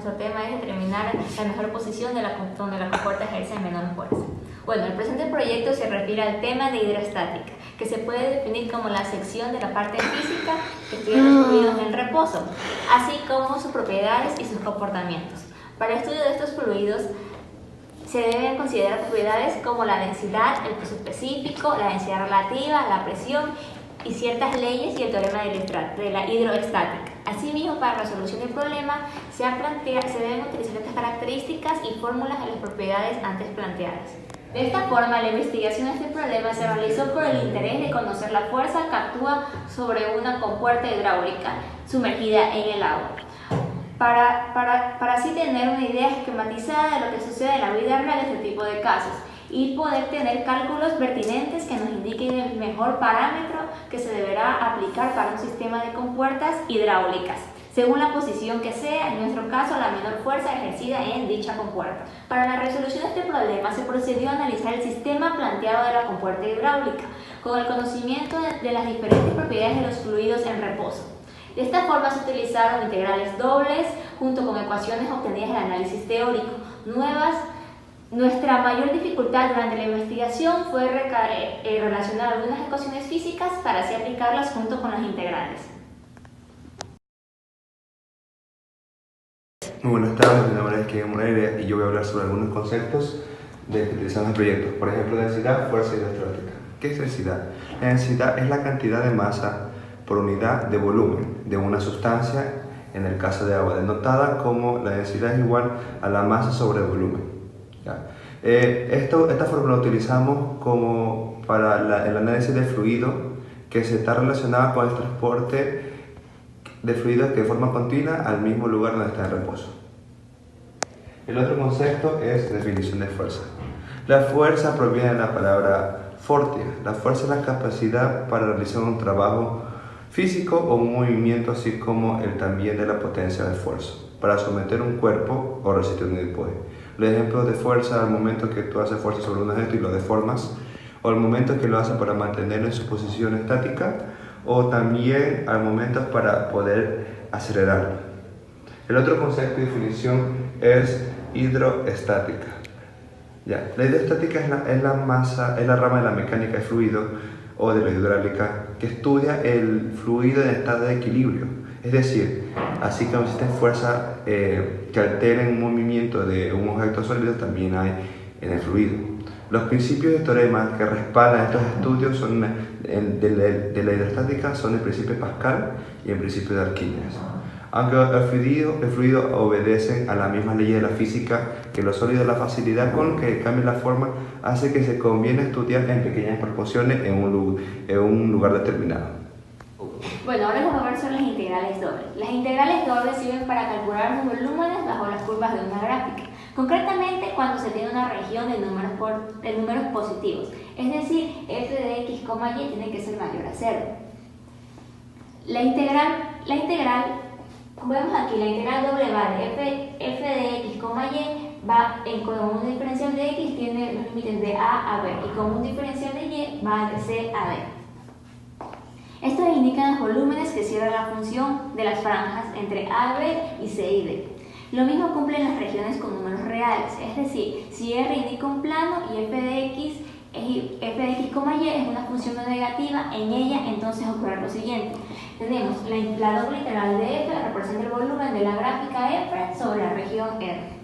nuestro tema es determinar la mejor posición donde la compuerta ejerce menor fuerza. Bueno, el presente proyecto se refiere al tema de hidrostática, que se puede definir como la sección de la parte física que estudia los fluidos en reposo, así como sus propiedades y sus comportamientos. Para el estudio de estos fluidos se deben considerar propiedades como la densidad, el peso específico, la densidad relativa, la presión y ciertas leyes y el teorema de la hidroestática. Asimismo, para la resolución del problema se deben utilizar estas características y fórmulas de las propiedades antes planteadas. De esta forma, la investigación de este problema se realizó por el interés de conocer la fuerza que actúa sobre una compuerta hidráulica sumergida en el agua, para así tener una idea esquematizada de lo que sucede en la vida real en este tipo de casos y poder tener cálculos pertinentes que nos indiquen el mejor parámetro que se deberá aplicar para un sistema de compuertas hidráulicas, según la posición que sea, en nuestro caso la menor fuerza ejercida en dicha compuerta. Para la resolución de este problema se procedió a analizar el sistema planteado de la compuerta hidráulica, con el conocimiento de las diferentes propiedades de los fluidos en reposo. De esta forma se utilizaron integrales dobles junto con ecuaciones obtenidas del análisis teórico, nuevas. Nuestra mayor dificultad durante la investigación fue relacionar algunas ecuaciones físicas para así aplicarlas junto con las integrales. Muy buenas tardes, mi nombre es Kevin Moreira y yo voy a hablar sobre algunos conceptos que utilizamos en proyectos. Por ejemplo, densidad, fuerza y hidrostática. ¿Qué es densidad? La densidad es la cantidad de masa por unidad de volumen de una sustancia, en el caso de agua, denotada como la densidad es igual a la masa sobre el volumen. Esta fórmula la utilizamos como para el análisis del fluido que se está relacionado con el transporte de fluidos que de forma continua al mismo lugar donde está en reposo. El otro concepto es definición de fuerza. La fuerza proviene de la palabra fortia. La fuerza es la capacidad para realizar un trabajo físico o un movimiento, así como el también de la potencia de esfuerzo, para someter un cuerpo o resistir un empuje. Los ejemplos de fuerza al momento que tú haces fuerza sobre un objeto y lo deformas, o al momento que lo haces para mantenerlo en su posición estática, o también al momento para poder acelerarlo. El otro concepto de definición es hidroestática. La hidroestática es la rama de la mecánica de fluido o de la hidráulica que estudia el fluido en estado de equilibrio. Es decir, así como existen fuerzas que alteren un movimiento de un objeto sólido, también hay en el fluido. Los principios de teorema que respaldan estos estudios de la hidrostática son el principio de Pascal y el principio de Arquímedes. Aunque el fluido obedecen a la misma ley de la física que los sólidos, la facilidad con que cambia la forma hace que se conviene estudiar en pequeñas proporciones en un lugar determinado. Bueno, ahora vamos a ver sobre las integrales dobles. Las integrales dobles sirven para calcular los volúmenes bajo las curvas de una gráfica, concretamente cuando se tiene una región de números positivos, es decir, f de x, y tiene que ser mayor a 0. La integral, como vemos aquí, la integral doble va de f de x, y va con un diferencial de x tiene los límites de a a b y con un diferencial de y va de c a d. Estos indican los volúmenes que cierra la función de las franjas entre a, b y c y d. Lo mismo cumplen las regiones con números reales, es decir, si r indica un plano y f de x, y es una función no negativa, en ella entonces ocurre lo siguiente. Tenemos la doble integral de f representa el volumen de la gráfica f sobre la región R.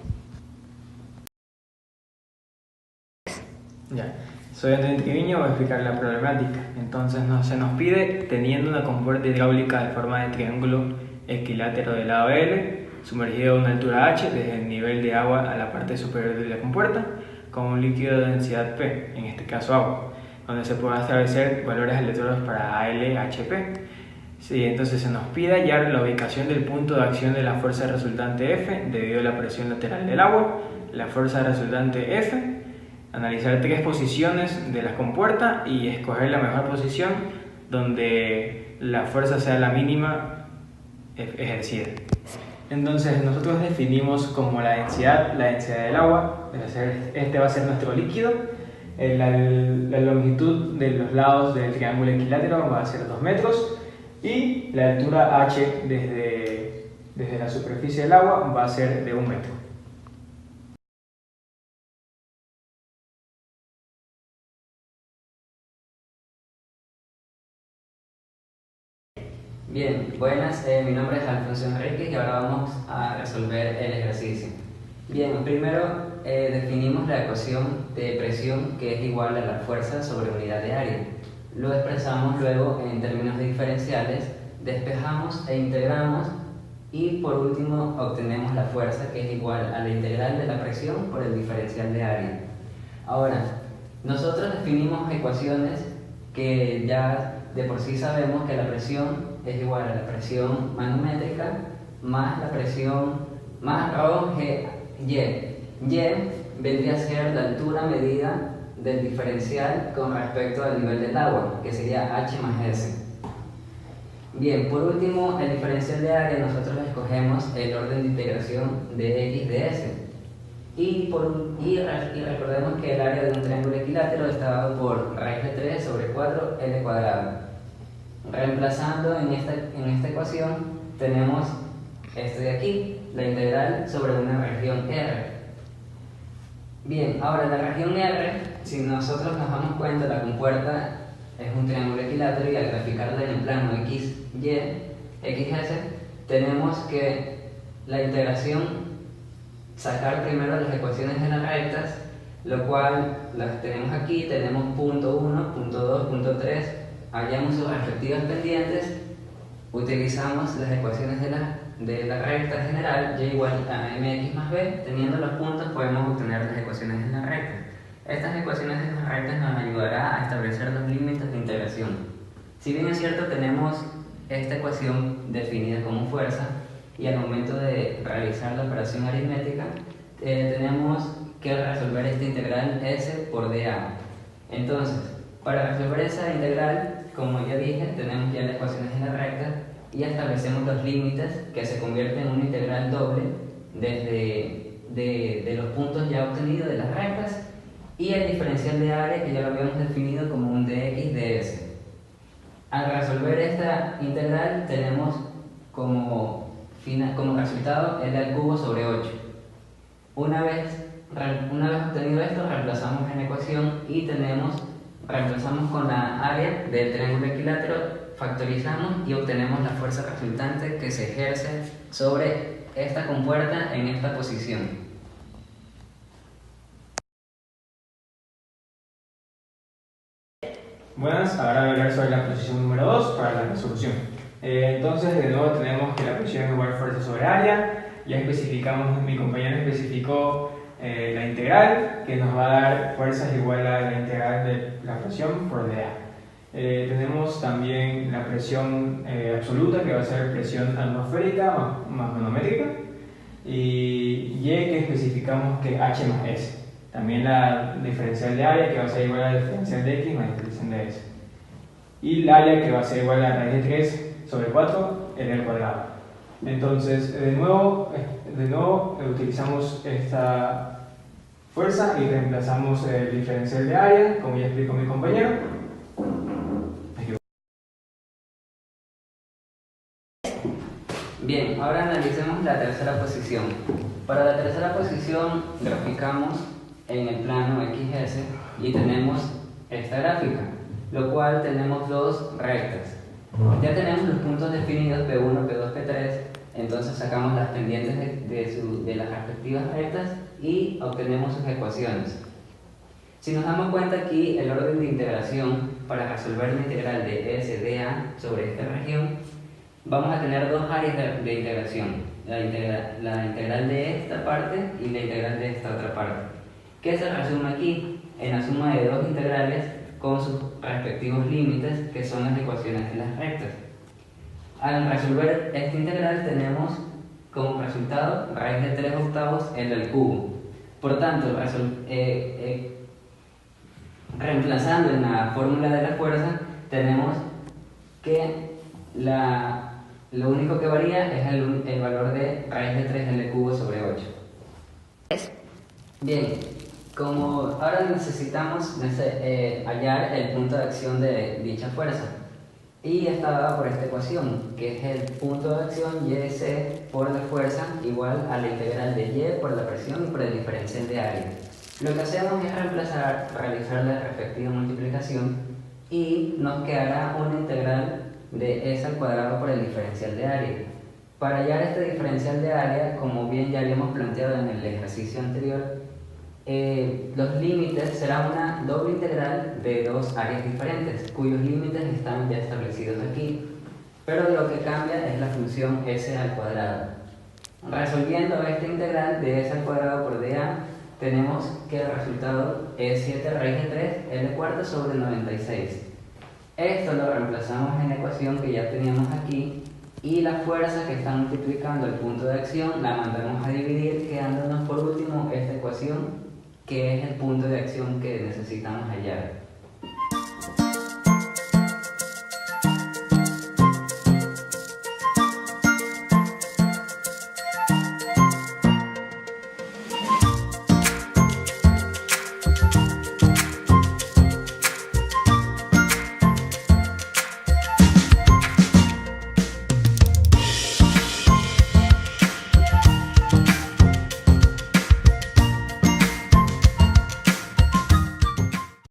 Soy Antonio Triviño, voy a explicar la problemática. Entonces se nos pide, teniendo una compuerta hidráulica de forma de triángulo equilátero de lado L, sumergido a una altura h desde el nivel de agua a la parte superior de la compuerta, con un líquido de densidad P, en este caso agua, donde se pueden establecer valores aleatorios para AL, HP. Entonces se nos pide hallar la ubicación del punto de acción de la fuerza resultante F debido a la presión lateral del agua, la fuerza resultante F, analizar 3 posiciones de la compuerta y escoger la mejor posición donde la fuerza sea la mínima ejercida. Entonces nosotros definimos como la densidad del agua, este va a ser nuestro líquido, la longitud de los lados del triángulo equilátero va a ser 2 metros y la altura h desde desde la superficie del agua va a ser de 1 metro. Bien, buenas, mi nombre es Alfonso Enrique y ahora vamos a resolver el ejercicio. Bien, primero definimos la ecuación de presión que es igual a la fuerza sobre unidad de área. Lo expresamos luego en términos diferenciales, despejamos e integramos y por último obtenemos la fuerza que es igual a la integral de la presión por el diferencial de área. Ahora, nosotros definimos ecuaciones que ya de por sí sabemos que la presión es igual a la presión manométrica más la presión más rho g y. Y vendría a ser la altura medida del diferencial con respecto al nivel del agua, que sería h más s. Bien, por último, el diferencial de área nosotros escogemos el orden de integración de x de s. Y recordemos que el área de un triángulo equilátero está dado por raíz de 3 sobre 4 L cuadrado. Reemplazando en esta ecuación tenemos esto de aquí, la integral sobre una región R. Bien, ahora la región R, si nosotros nos damos cuenta, la compuerta es un triángulo equilátero y al graficarla en el plano XS, tenemos que la integración, sacar primero las ecuaciones de las rectas, lo cual las tenemos aquí, tenemos punto 1, punto 2, punto 3, hallamos sus respectivas pendientes, utilizamos las ecuaciones de la recta general y igual a mx más b, teniendo los puntos podemos obtener las ecuaciones de la recta. Estas ecuaciones de las rectas nos ayudará a establecer los límites de integración. Si bien es cierto, tenemos esta ecuación definida como fuerza y al momento de realizar la operación aritmética tenemos que resolver esta integral s por dA. Entonces, para resolver esa integral, como ya dije, tenemos ya las ecuaciones de la recta y establecemos los límites que se convierten en una integral doble desde de los puntos ya obtenidos de las rectas y el diferencial de área que ya lo habíamos definido como un dx ds. Al resolver esta integral tenemos como resultado L al cubo sobre 8. Una vez obtenido esto, reemplazamos en la ecuación y reemplazamos con la área del triángulo equilátero, factorizamos y obtenemos la fuerza resultante que se ejerce sobre esta compuerta en esta posición. Buenas, ahora voy a hablar sobre la posición número 2 para la resolución. Entonces, de nuevo tenemos que la posición es igual a fuerza sobre área. Ya especificamos, mi compañero especificó la integral, que nos va a dar fuerzas igual a la integral de la presión por dA. Tenemos también la presión absoluta, que va a ser presión atmosférica más manométrica, y Y que especificamos que H más S. También la diferencial de área, que va a ser igual a la diferencial de X más la diferencial de S. Y el área, que va a ser igual a la raíz de 3 sobre 4 L al cuadrado. Entonces, de nuevo utilizamos esta fuerza y reemplazamos el diferencial de área, como ya explicó mi compañero. Bien, ahora analicemos la tercera posición. Para la tercera posición graficamos en el plano XS y tenemos esta gráfica, lo cual tenemos dos rectas. Ya tenemos los puntos definidos P1, P2, P3, entonces sacamos las pendientes de las respectivas rectas y obtenemos sus ecuaciones. Si nos damos cuenta aquí, el orden de integración para resolver la integral de S dA sobre esta región, vamos a tener dos áreas de integración, la integral de esta parte y la integral de esta otra parte. ¿Qué se resume aquí? En la suma de dos integrales con sus respectivos límites, que son las ecuaciones de las rectas. Al resolver esta integral tenemos como resultado raíz de 3 octavos L al cubo. Por tanto, reemplazando en la fórmula de la fuerza, tenemos que lo único que varía es el valor de raíz de 3 L cubo sobre 8. Bien, como ahora necesitamos hallar el punto de acción de dicha fuerza, y está dada por esta ecuación, que es el punto de acción YC por la fuerza igual a la integral de Y por la presión y por el diferencial de área. Lo que hacemos es realizar la respectiva multiplicación y nos quedará una integral de S al cuadrado por el diferencial de área. Para hallar este diferencial de área, como bien ya habíamos planteado en el ejercicio anterior, los límites serán una doble integral de dos áreas diferentes, cuyos límites están ya establecidos aquí, pero lo que cambia es la función S al cuadrado. Resolviendo esta integral de S al cuadrado por dA, tenemos que el resultado es 7 raíz de 3 L cuarta sobre 96. Esto lo reemplazamos en la ecuación que ya teníamos aquí y la fuerza que está multiplicando el punto de acción la mandamos a dividir, quedándonos por último esta ecuación que es el punto de acción que necesitamos hallar.